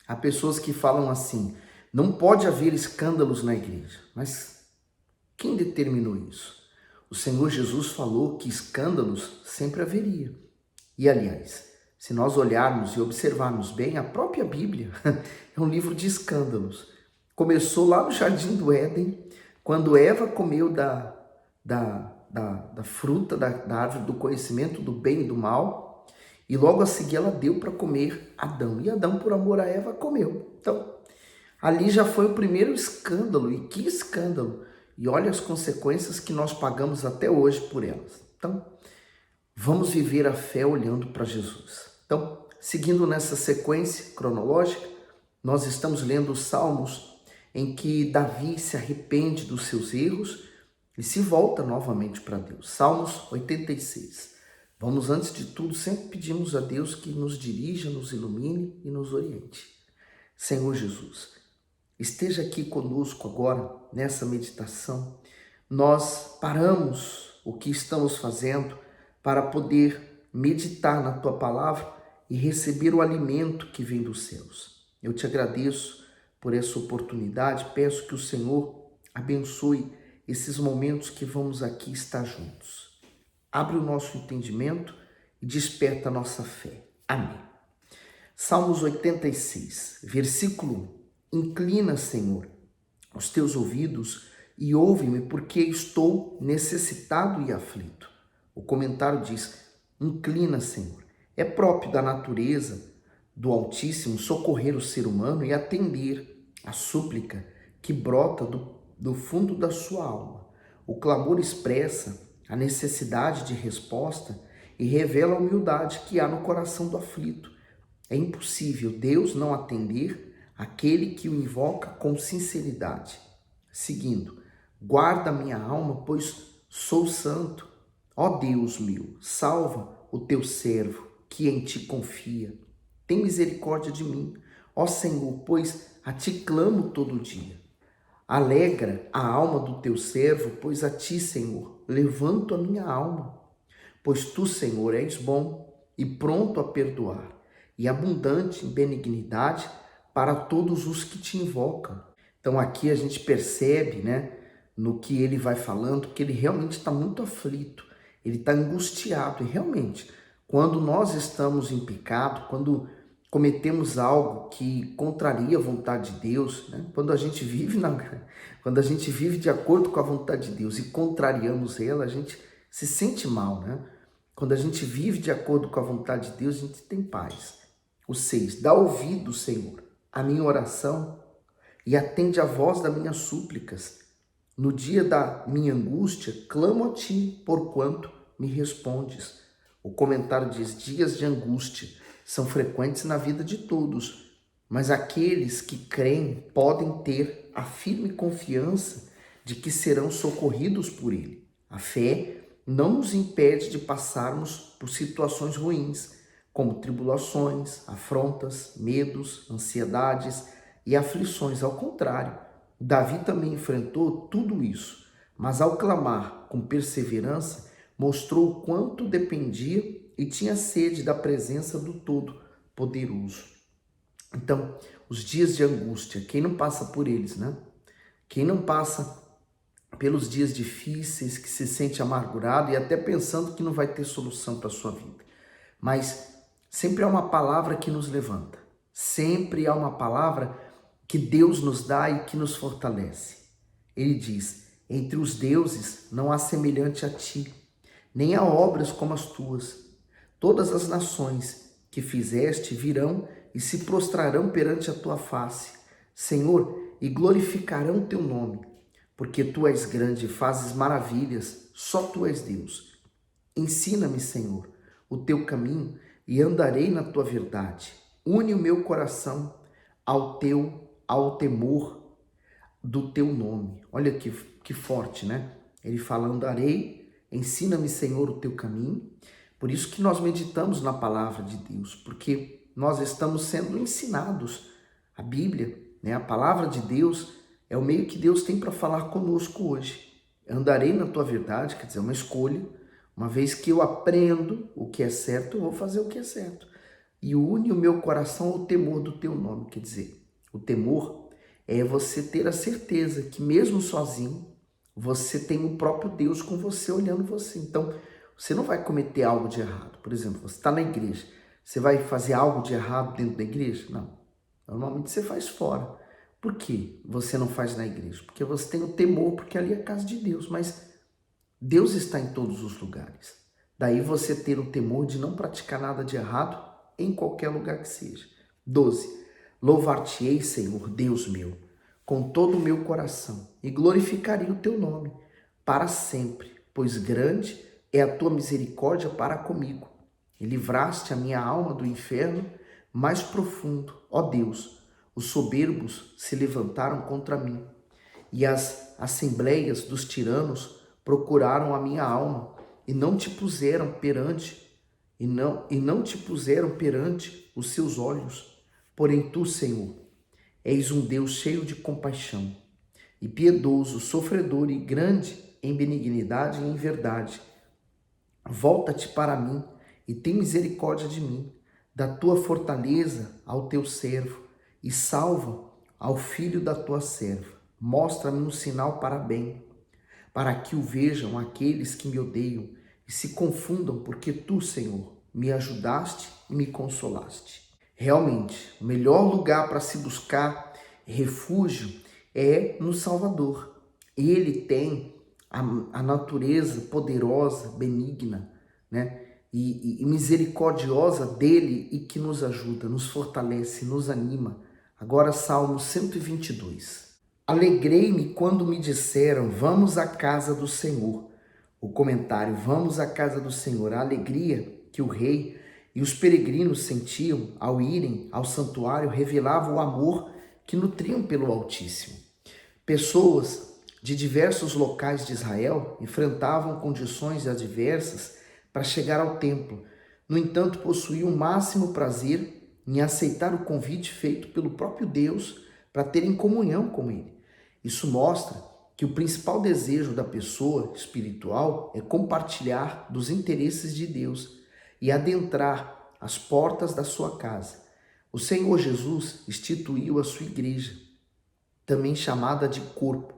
Há pessoas que falam assim: não pode haver escândalos na igreja. Mas quem determinou isso? O Senhor Jesus falou que escândalos sempre haveria. E aliás, se nós olharmos e observarmos bem, a própria Bíblia é um livro de escândalos. Começou lá no Jardim do Éden, quando Eva comeu da fruta da árvore do conhecimento do bem e do mal, e logo a seguir ela deu para comer Adão. E Adão, por amor a Eva, comeu. Então, ali já foi o primeiro escândalo. E que escândalo! E olha as consequências que nós pagamos até hoje por elas. Então, vamos viver a fé olhando para Jesus. Então, seguindo nessa sequência cronológica, nós estamos lendo os Salmos em que Davi se arrepende dos seus erros e se volta novamente para Deus. Salmos 86. Vamos, antes de tudo, sempre pedimos a Deus que nos dirija, nos ilumine e nos oriente. Senhor Jesus, esteja aqui conosco agora, nessa meditação. Nós paramos o que estamos fazendo para poder meditar na Tua Palavra e receber o alimento que vem dos céus. Eu te agradeço por essa oportunidade, peço que o Senhor abençoe esses momentos que vamos aqui estar juntos. Abre o nosso entendimento e desperta a nossa fé. Amém. Salmos 86, versículo 1. Inclina, Senhor, os teus ouvidos e ouve-me, porque estou necessitado e aflito. O comentário diz: inclina, Senhor. É próprio da natureza do Altíssimo socorrer o ser humano e atender a súplica que brota do fundo da sua alma. O clamor expressa a necessidade de resposta e revela a humildade que há no coração do aflito. É impossível Deus não atender aquele que o invoca com sinceridade. Seguindo, guarda minha alma, pois sou santo. Ó Deus meu, salva o teu servo que em ti confia. Tem misericórdia de mim, ó Senhor, pois a ti clamo todo dia. Alegra a alma do teu servo, pois a ti, Senhor, levanto a minha alma. Pois tu, Senhor, és bom e pronto a perdoar, e abundante em benignidade para todos os que te invocam. Então aqui a gente percebe, no que ele vai falando, que ele realmente está muito aflito, ele está angustiado. E realmente, quando nós estamos em pecado, quando cometemos algo que contraria a vontade de Deus, quando a gente vive de acordo com a vontade de Deus e contrariamos ela, a gente se sente mal, Quando a gente vive de acordo com a vontade de Deus, a gente tem paz. O 6, dá ouvido, Senhor, à minha oração e atende a voz das minhas súplicas. No dia da minha angústia, clamo a ti, porquanto me respondes. O comentário diz: dias de angústia são frequentes na vida de todos, mas aqueles que creem podem ter a firme confiança de que serão socorridos por ele. A fé não nos impede de passarmos por situações ruins, como tribulações, afrontas, medos, ansiedades e aflições. Ao contrário, Davi também enfrentou tudo isso, mas ao clamar com perseverança, mostrou o quanto dependia e tinha sede da presença do Todo-Poderoso. Então, os dias de angústia, quem não passa por eles, Quem não passa pelos dias difíceis, que se sente amargurado e até pensando que não vai ter solução para a sua vida. Mas sempre há uma palavra que nos levanta. Sempre há uma palavra que Deus nos dá e que nos fortalece. Ele diz: entre os deuses não há semelhante a ti, nem há obras como as tuas. Todas as nações que fizeste virão e se prostrarão perante a tua face, Senhor, e glorificarão teu nome, porque tu és grande e fazes maravilhas, só tu és Deus. Ensina-me, Senhor, o teu caminho e andarei na tua verdade. Une o meu coração ao temor do teu nome. Olha que forte, Ele fala: andarei, ensina-me, Senhor, o teu caminho. Por isso que nós meditamos na palavra de Deus, porque nós estamos sendo ensinados. A Bíblia, a palavra de Deus, é o meio que Deus tem para falar conosco hoje. Andarei na tua verdade, quer dizer, é uma escolha. Uma vez que eu aprendo o que é certo, eu vou fazer o que é certo. e une o meu coração ao temor do teu nome. Quer dizer, o temor é você ter a certeza que mesmo sozinho, você tem o próprio Deus com você, olhando você. Então, você não vai cometer algo de errado. Por exemplo, você está na igreja, você vai fazer algo de errado dentro da igreja? Não. Normalmente você faz fora. Por que você não faz na igreja? Porque você tem o temor, porque ali é a casa de Deus. Mas Deus está em todos os lugares. Daí você ter o temor de não praticar nada de errado em qualquer lugar que seja. 12. Louvar-te-ei, Senhor, Deus meu, com todo o meu coração, e glorificarei o teu nome para sempre, pois grande é a tua misericórdia para comigo. E livraste a minha alma do inferno mais profundo. Ó Deus, os soberbos se levantaram contra mim, e as assembleias dos tiranos procuraram a minha alma, e não te puseram perante, e não te puseram perante os seus olhos. Porém tu, Senhor, és um Deus cheio de compaixão, e piedoso, sofredor e grande em benignidade e em verdade. Volta-te para mim e tem misericórdia de mim. Da tua fortaleza ao teu servo, e salva ao filho da tua serva. Mostra-me um sinal para bem, para que o vejam aqueles que me odeiam e se confundam, porque tu, Senhor, me ajudaste e me consolaste. Realmente, o melhor lugar para se buscar refúgio é no Salvador. Ele tem a natureza poderosa, benigna, né? E misericordiosa dele, e que nos ajuda, nos fortalece, nos anima. Agora, Salmo 122. Alegrei-me quando me disseram, vamos à casa do Senhor. O comentário, vamos à casa do Senhor. A alegria que o rei e os peregrinos sentiam ao irem ao santuário revelava o amor que nutriam pelo Altíssimo. Pessoas de diversos locais de Israel enfrentavam condições adversas para chegar ao templo. No entanto, possuíam o máximo prazer em aceitar o convite feito pelo próprio Deus para terem comunhão com Ele. Isso mostra que o principal desejo da pessoa espiritual é compartilhar dos interesses de Deus e adentrar as portas da sua casa. O Senhor Jesus instituiu a sua igreja, também chamada de corpo,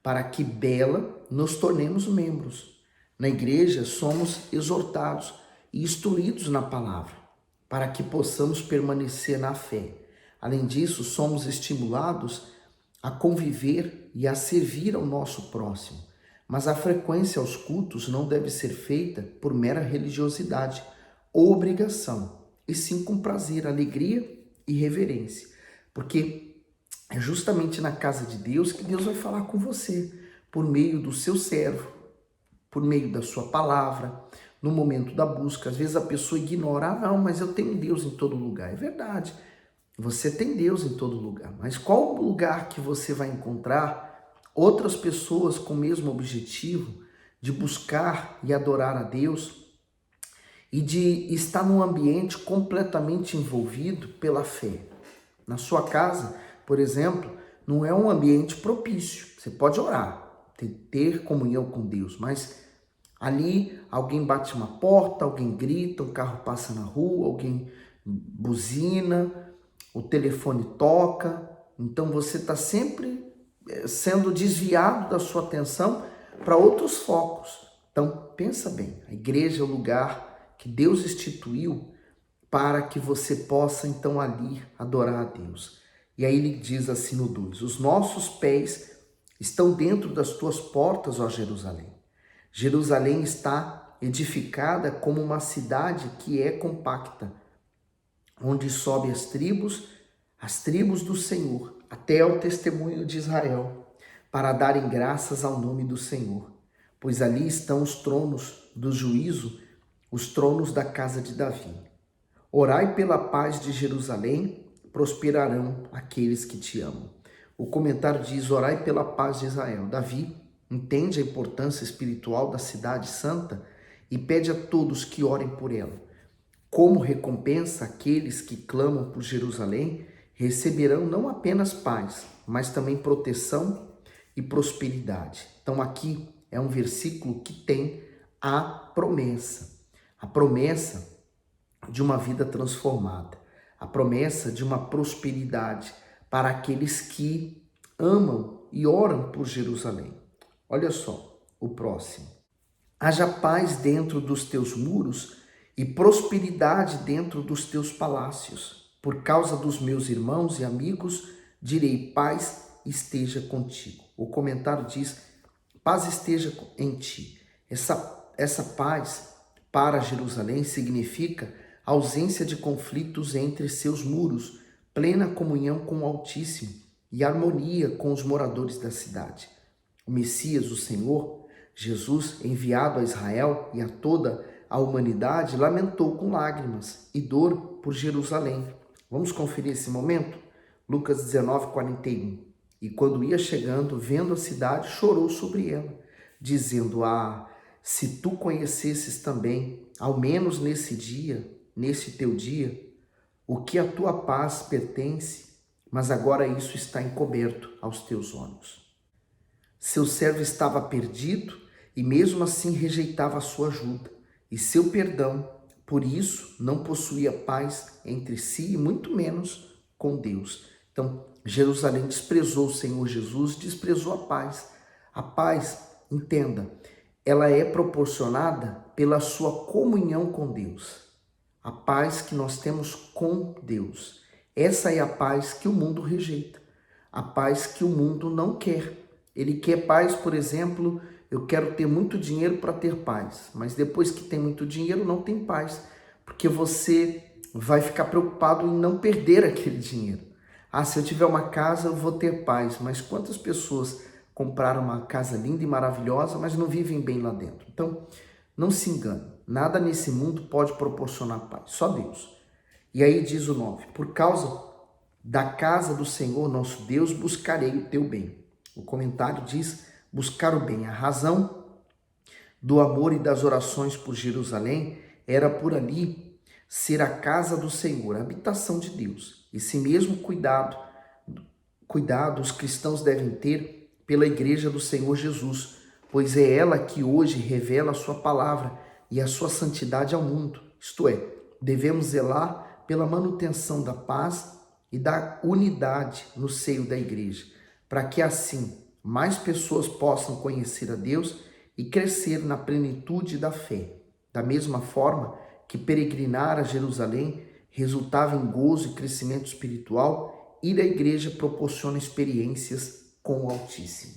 para que dela nos tornemos membros. Na igreja somos exortados e instruídos na palavra, para que possamos permanecer na fé. Além disso, somos estimulados a conviver e a servir ao nosso próximo. Mas a frequência aos cultos não deve ser feita por mera religiosidade ou obrigação, e sim com prazer, alegria e reverência. Porque é justamente na casa de Deus que Deus vai falar com você, por meio do seu servo, por meio da sua palavra, no momento da busca. Às vezes a pessoa ignora, não, mas eu tenho Deus em todo lugar. É verdade, você tem Deus em todo lugar, mas qual lugar que você vai encontrar outras pessoas com o mesmo objetivo de buscar e adorar a Deus e de estar num ambiente completamente envolvido pela fé? Na sua casa, por exemplo, não é um ambiente propício. Você pode orar, ter comunhão com Deus, mas ali alguém bate uma porta, alguém grita, um carro passa na rua, alguém buzina, o telefone toca. Então você está sempre sendo desviado da sua atenção para outros focos. Então pensa bem, a igreja é o lugar que Deus instituiu para que você possa então ali adorar a Deus. E aí ele diz assim no 2, os nossos pés estão dentro das tuas portas, ó Jerusalém. Jerusalém está edificada como uma cidade que é compacta, onde sobe as tribos do Senhor, até ao testemunho de Israel, para darem graças ao nome do Senhor. Pois ali estão os tronos do juízo, os tronos da casa de Davi. Orai pela paz de Jerusalém, prosperarão aqueles que te amam. O comentário diz, orai pela paz de Israel. Davi entende a importância espiritual da cidade santa e pede a todos que orem por ela. Como recompensa, aqueles que clamam por Jerusalém receberão não apenas paz, mas também proteção e prosperidade. Então aqui é um versículo que tem a promessa. A promessa de uma vida transformada, a promessa de uma prosperidade para aqueles que amam e oram por Jerusalém. Olha só o próximo. Haja paz dentro dos teus muros e prosperidade dentro dos teus palácios. Por causa dos meus irmãos e amigos, direi: paz esteja contigo. O comentário diz: paz esteja em ti. Essa paz para Jerusalém significa ausência de conflitos entre seus muros, plena comunhão com o Altíssimo e harmonia com os moradores da cidade. O Messias, o Senhor, Jesus, enviado a Israel e a toda a humanidade, lamentou com lágrimas e dor por Jerusalém. Vamos conferir esse momento? Lucas 19, 41. E quando ia chegando, vendo a cidade, chorou sobre ela, dizendo: ah, se tu conhecesses também, ao menos nesse dia, nesse teu dia, o que a tua paz pertence, mas agora isso está encoberto aos teus olhos. Seu servo estava perdido e mesmo assim rejeitava a sua ajuda e seu perdão, por isso não possuía paz entre si e muito menos com Deus. Então, Jerusalém desprezou o Senhor Jesus, desprezou a paz. A paz, entenda, ela é proporcionada pela sua comunhão com Deus. A paz que nós temos com Deus. Essa é a paz que o mundo rejeita. A paz que o mundo não quer. Ele quer paz, por exemplo, eu quero ter muito dinheiro para ter paz. Mas depois que tem muito dinheiro, não tem paz. Porque você vai ficar preocupado em não perder aquele dinheiro. Ah, se eu tiver uma casa, eu vou ter paz. Mas quantas pessoas compraram uma casa linda e maravilhosa, mas não vivem bem lá dentro? Então, não se engane. Nada nesse mundo pode proporcionar paz. Só Deus. E aí diz o 9. Por causa da casa do Senhor, nosso Deus, buscarei o teu bem. O comentário diz: buscar o bem. A razão do amor e das orações por Jerusalém era por ali ser a casa do Senhor, a habitação de Deus. Esse mesmo cuidado os cristãos devem ter pela igreja do Senhor Jesus, pois é ela que hoje revela a sua palavra e a sua santidade ao mundo. Isto é, devemos zelar pela manutenção da paz e da unidade no seio da igreja, para que assim mais pessoas possam conhecer a Deus e crescer na plenitude da fé. Da mesma forma que peregrinar a Jerusalém resultava em gozo e crescimento espiritual, ir à igreja proporciona experiências com o Altíssimo.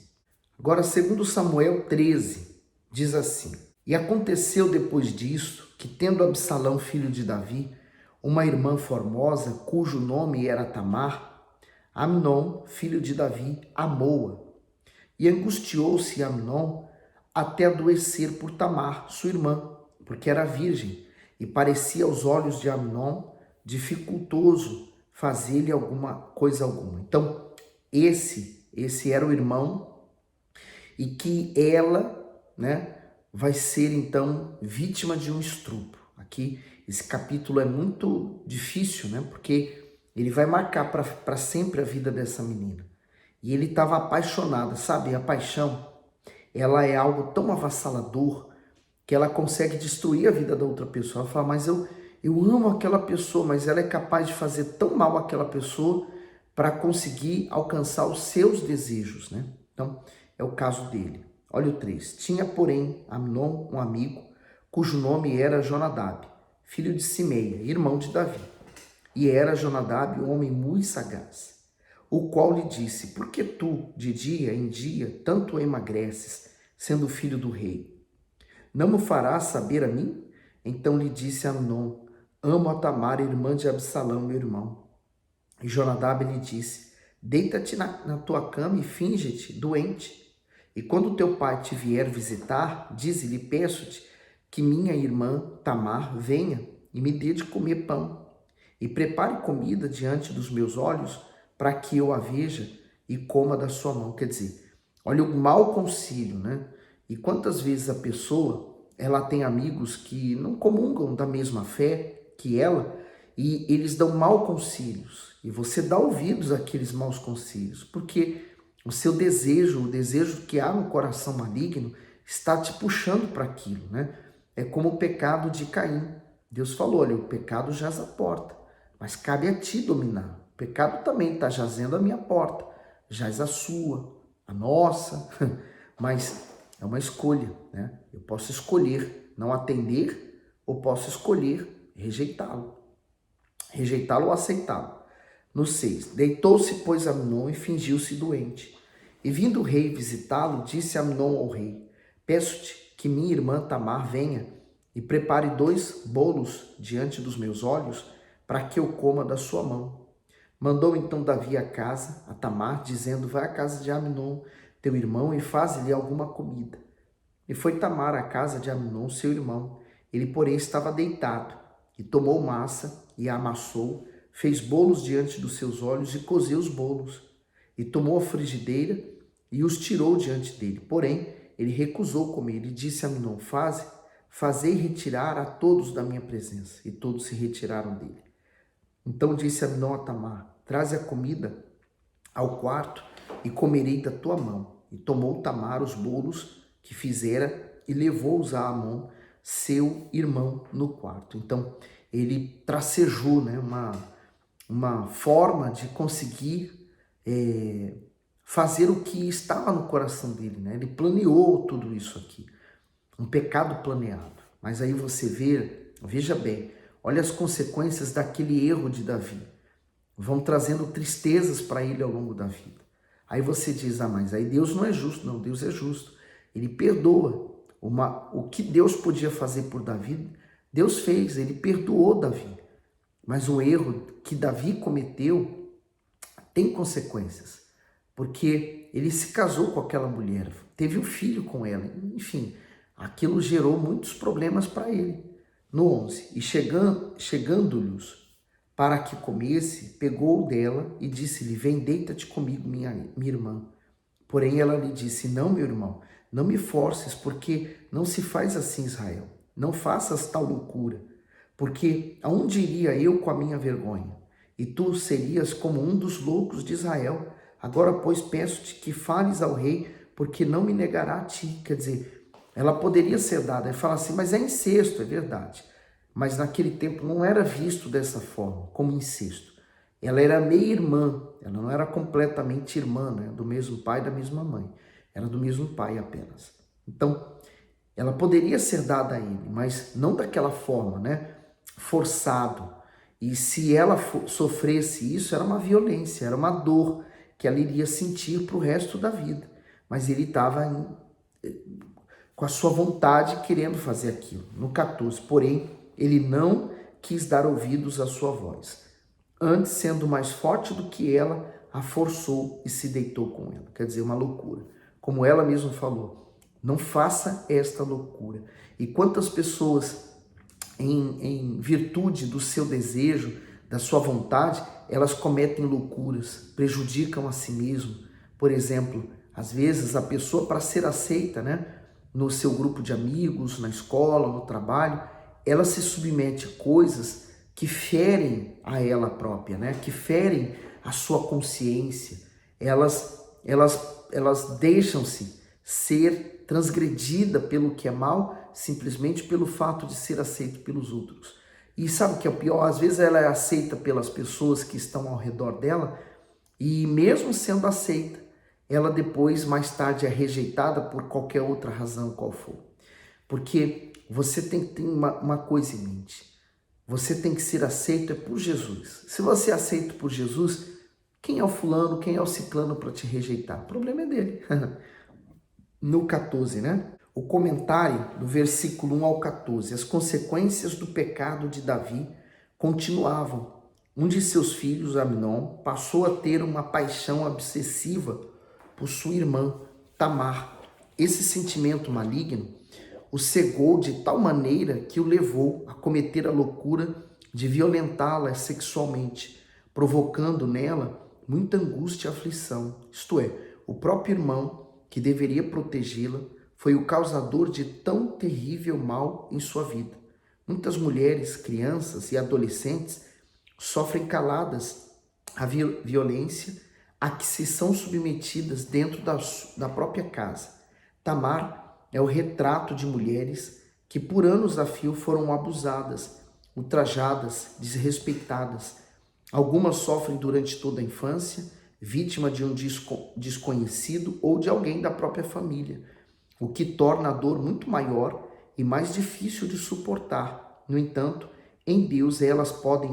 Agora, segundo Samuel 13, diz assim: e aconteceu depois disso que, tendo Absalão, filho de Davi, uma irmã formosa, cujo nome era Tamar, Amnon, filho de Davi, amou-a. E angustiou-se Amnon até adoecer por Tamar, sua irmã, porque era virgem, e parecia aos olhos de Amnon dificultoso fazer-lhe alguma coisa alguma. Então, esse era o irmão, e que ela, vai ser então vítima de um estupro. Aqui, esse capítulo é muito difícil, porque ele vai marcar para sempre a vida dessa menina. E ele estava apaixonado, sabe? A paixão, ela é algo tão avassalador que ela consegue destruir a vida da outra pessoa. Ela fala: mas eu amo aquela pessoa, mas ela é capaz de fazer tão mal àquela pessoa para conseguir alcançar os seus desejos, Então, é o caso dele. Olha o 3. Tinha, porém, Amnon um amigo, cujo nome era Jonadab, filho de Simeia, irmão de Davi. E era Jonadab um homem muito sagaz, o qual lhe disse: por que tu, de dia em dia, tanto emagreces, sendo filho do rei? Não me farás saber a mim? Então lhe disse Amnon: amo a Tamar, irmã de Absalão, meu irmão. E Jonadab lhe disse: deita-te na tua cama e finge-te doente. E quando teu pai te vier visitar, dize-lhe: peço-te que minha irmã Tamar venha e me dê de comer pão, e prepare comida diante dos meus olhos, para que eu a veja e coma da sua mão. Quer dizer, olha o mau conselho, E quantas vezes a pessoa, ela tem amigos que não comungam da mesma fé que ela, e eles dão maus conselhos, e você dá ouvidos àqueles maus conselhos, porque o seu desejo, o desejo que há no coração maligno, está te puxando para aquilo, É como o pecado de Caim. Deus falou, olha, o pecado jaz à porta, mas cabe a ti dominar. O pecado também está jazendo à minha porta, jaz a sua, a nossa, mas é uma escolha, né? Eu posso escolher não atender ou posso escolher rejeitá-lo. Rejeitá-lo ou aceitá-lo. No 6, deitou-se, pois, Amnon e fingiu-se doente. E vindo o rei visitá-lo, disse Amnon ao rei, peço-te que minha irmã Tamar venha e prepare 2 bolos diante dos meus olhos, para que eu coma da sua mão. Mandou então Davi a casa, a Tamar, dizendo, vai à casa de Amnon, teu irmão, e faze-lhe alguma comida. E foi Tamar à casa de Amnon, seu irmão. Ele, porém, estava deitado, e tomou massa, e a amassou, fez bolos diante dos seus olhos, e cozeu os bolos. E tomou a frigideira, e os tirou diante dele. Porém, ele recusou comer, e disse a Amnon, fazei retirar a todos da minha presença. E todos se retiraram dele. Então disse Amnon a Tamar, traze a comida ao quarto, e comerei da tua mão. E tomou Tamar os bolos que fizera, e levou-os a Amnon, seu irmão, no quarto. Então, ele tracejou, né, uma forma de conseguir fazer o que estava no coração dele, né? Ele planeou tudo isso aqui, um pecado planeado. Mas aí você veja bem, olha as consequências daquele erro de Davi. Vão trazendo tristezas para ele ao longo da vida. Aí você diz, mas aí Deus não é justo. Não, Deus é justo. Ele perdoa. O que Deus podia fazer por Davi, Deus fez, ele perdoou Davi. Mas o erro que Davi cometeu tem consequências, porque ele se casou com aquela mulher, teve um filho com ela, enfim, aquilo gerou muitos problemas para ele. No 11, e chegando-lhes para que comesse, pegou dela e disse-lhe, vem, deita-te comigo, minha irmã. Porém ela lhe disse, não, meu irmão, não me forces, porque não se faz assim, Israel. Não faças tal loucura, porque aonde iria eu com a minha vergonha? E tu serias como um dos loucos de Israel. Agora, pois, peço-te que fales ao rei, porque não me negará a ti. Quer dizer, ela poderia ser dada. Ele fala assim, mas é incesto, é verdade. Mas naquele tempo não era visto dessa forma, como incesto. Ela era meia-irmã, ela não era completamente irmã, né? Do mesmo pai e da mesma mãe. Era do mesmo pai apenas. Então, ela poderia ser dada a ele, mas não daquela forma, né? Forçado. E se ela sofresse isso, era uma violência, era uma dor que ela iria sentir para o resto da vida. Mas ele estava com a sua vontade querendo fazer aquilo. No 14, porém, ele não quis dar ouvidos à sua voz. Antes, sendo mais forte do que ela, a forçou e se deitou com ela. Quer dizer, uma loucura. Como ela mesma falou, não faça esta loucura. E quantas pessoas, em virtude do seu desejo, da sua vontade, elas cometem loucuras, prejudicam a si mesmo. Por exemplo, às vezes a pessoa, para ser aceita, né, no seu grupo de amigos, na escola, no trabalho, ela se submete a coisas que ferem a ela própria, né, que ferem a sua consciência. Elas deixam-se ser transgredida pelo que é mal, simplesmente pelo fato de ser aceito pelos outros. E sabe o que é o pior? Às vezes ela é aceita pelas pessoas que estão ao redor dela, e mesmo sendo aceita, ela depois, mais tarde, é rejeitada por qualquer outra razão qual for. Porque você tem que ter uma coisa em mente. Você tem que ser aceito por Jesus. Se você é aceito por Jesus, quem é o fulano, quem é o ciclano para te rejeitar? O problema é dele. No 14, né? O comentário do versículo 1 ao 14. As consequências do pecado de Davi continuavam. Um de seus filhos, Amnon, passou a ter uma paixão obsessiva por sua irmã, Tamar. Esse sentimento maligno o cegou de tal maneira que o levou a cometer a loucura de violentá-la sexualmente, provocando nela muita angústia e aflição. Isto é, o próprio irmão, que deveria protegê-la, foi o causador de tão terrível mal em sua vida. Muitas mulheres, crianças e adolescentes sofrem caladas a violência a que se são submetidas dentro da própria casa. Tamar é o retrato de mulheres que por anos a fio foram abusadas, ultrajadas, desrespeitadas. Algumas sofrem durante toda a infância, vítima de um desconhecido ou de alguém da própria família, o que torna a dor muito maior e mais difícil de suportar. No entanto, em Deus elas podem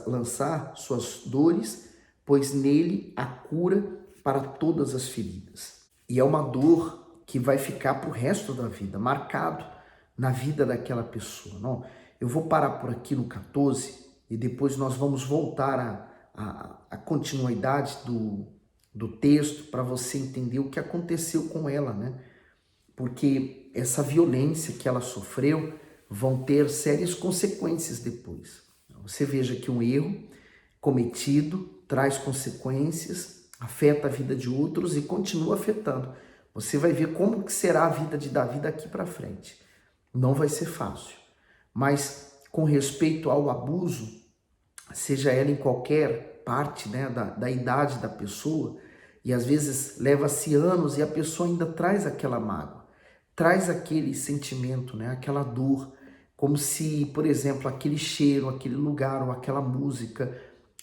lançar suas dores, pois nele há cura para todas as feridas. E é uma dor que vai ficar para o resto da vida, marcado na vida daquela pessoa. Não? Eu vou parar por aqui no 14 e depois nós vamos voltar à continuidade do texto para você entender o que aconteceu com ela, né? Porque essa violência que ela sofreu vão ter sérias consequências depois. Você veja que um erro cometido traz consequências, afeta a vida de outros e continua afetando. Você vai ver como que será a vida de Davi daqui para frente. Não vai ser fácil, mas com respeito ao abuso, seja ela em qualquer parte, né, da idade da pessoa, e às vezes leva-se anos e a pessoa ainda traz aquela mágoa, traz aquele sentimento, né, aquela dor, como se, por exemplo, aquele cheiro, aquele lugar ou aquela música,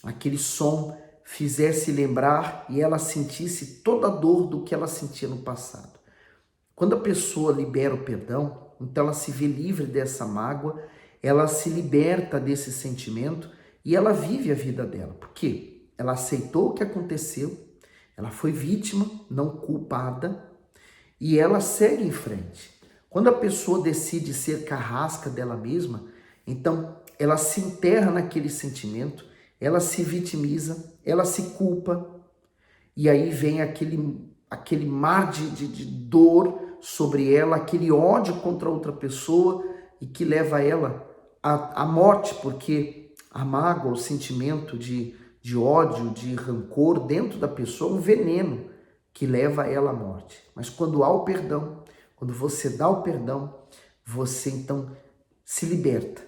aquele som fizesse lembrar e ela sentisse toda a dor do que ela sentia no passado. Quando a pessoa libera o perdão, então ela se vê livre dessa mágoa, ela se liberta desse sentimento e ela vive a vida dela. Por quê? Ela aceitou o que aconteceu, ela foi vítima, não culpada, e ela segue em frente. Quando a pessoa decide ser carrasca dela mesma, então ela se enterra naquele sentimento, ela se vitimiza, ela se culpa, e aí vem aquele mar de dor sobre ela, aquele ódio contra outra pessoa e que leva ela à morte, porque a mágoa, o sentimento de ódio, de rancor dentro da pessoa é um veneno que leva ela à morte. Mas quando há o perdão, quando você dá o perdão, você então se liberta.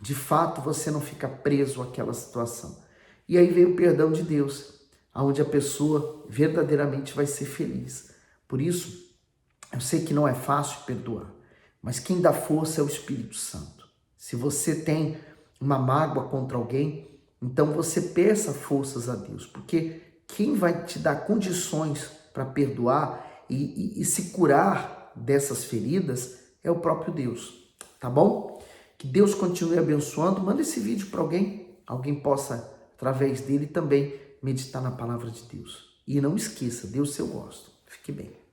De fato, você não fica preso àquela situação. E aí vem o perdão de Deus, onde a pessoa verdadeiramente vai ser feliz. Por isso, eu sei que não é fácil perdoar, mas quem dá força é o Espírito Santo. Se você tem uma mágoa contra alguém, então você peça forças a Deus, porque quem vai te dar condições para perdoar e se curar dessas feridas é o próprio Deus, tá bom? Que Deus continue abençoando. Manda esse vídeo para alguém possa, através dele, também meditar na palavra de Deus. E não esqueça, Deus eu gosto. Fique bem.